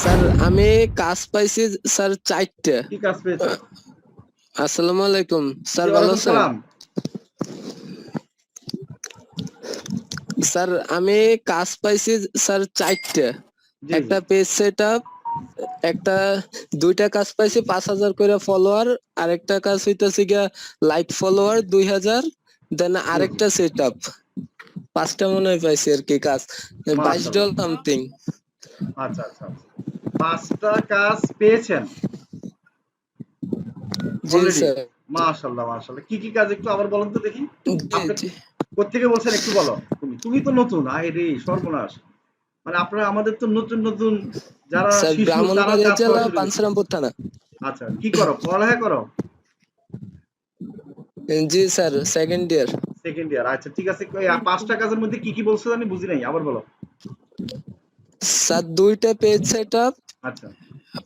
Sir আমি কাজ পাইছি স্যার 4টা। কি কাজ পেয়েছো? আসসালামু আলাইকুম স্যার, ভালো ওয়ালাইকুম আছেন? সালাম। স্যার আমি কাজ পাইছি স্যার 4টা। জি একটা পেজ সেটআপ, একটা দুইটা কাজ পাইছি 5,000 করে ফলোয়ার, আরেকটা কাজ হইতাছে গিয়া লাইক ফলোয়ার 2,000, দেন জি জি আরেকটা সেটআপ। 5টা মনে হয় পাইছি আর কি কাজ, মাশাআল্লাহ। $22 সামথিং। আচ্ছা আচ্ছা আচ্ছা, 5টা কাজ পেয়েছেন জি অলরেডি। স্যার। মাশাআল্লাহ মাশাআল্লাহ, কি কি কাজ একটু আবার বলেন তো দেখি। জি আপনি জি কোত্থেকে বলছেন একটু বলো। তুমি তো নতুন, আয় রে সর্বনাশ। মানে আপনারা আমাদের তো নতুন নতুন যারা স্যার, শিশু তারা ব্রাহ্মণবাড়িয়া কাজ করা জেলা শুরু করছে। পানসারামপুর থানা। আচ্ছা, কি করো, পড়ালেখা করো? জি sir, second year. Second year, আচ্ছা ঠিক আছে। 5টা কাজের মধ্যে কি কি বলছো জানি বুঝি নাই, আবার বলো। স্যার দুইটা পেজ সেটআপ, আচ্ছা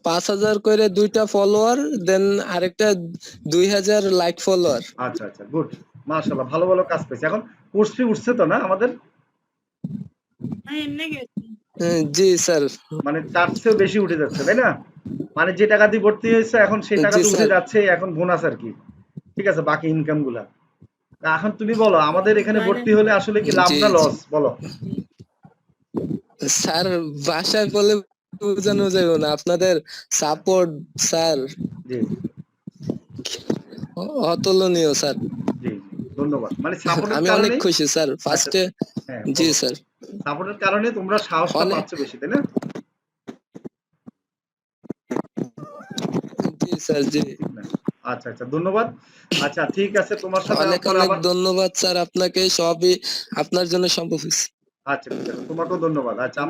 5,000 করে দুইটা ফলোয়ার, দেন আরেকটা 2,000 লাইক ফলোয়ার। আচ্ছা আচ্ছা, গুড। মাশাআল্লাহ, ভালো ভালো কাজ পেয়েছে। এখন কোর্স ফি উঠছে তো না আমাদের? জি স্যার। মানে তার চেয়েও বেশি উঠে যাচ্ছে, তাই না? মানে যে টাকা দিয়ে ভর্তি হয়েছে এখন সেই টাকা জি তো উঠে স্যার। যাচ্ছে, এখন বোনাস আর কি। ঠিক আছে, বাকি ইনকাম গুলা। এখন তুমি বলো, আমাদের এখানে ভর্তি হলে আসলে কি লাভ জি না জি লস, বলো। স্যার, বাসায় বলে বোঝানো যাবে না, আপনাদের সাপোর্ট স্যার জি অতুলনীয় স্যার। জি জি, ধন্যবাদ। মানে সাপোর্টের আমি অনেক কারণে। খুশি স্যার আচ্ছা, ফার্স্টে। হ্যাঁ জি বলো। স্যার। সাপোর্টের কারণে তোমরা সাহসটা অনেক। পাচ্ছ বেশি, তাই না? জি স্যার জি। ঠিক না? আচ্ছা আচ্ছা, ধন্যবাদ। আচ্ছা ঠিক আছে, তোমার সাথে অনেক পরে অনেক আবার। ধন্যবাদ স্যার আপনাকে, সবই আপনার জন্য সম্ভব হয়েছে। আচ্ছা ঠিক আছে, তোমাকেও ধন্যবাদ। আচ্ছা।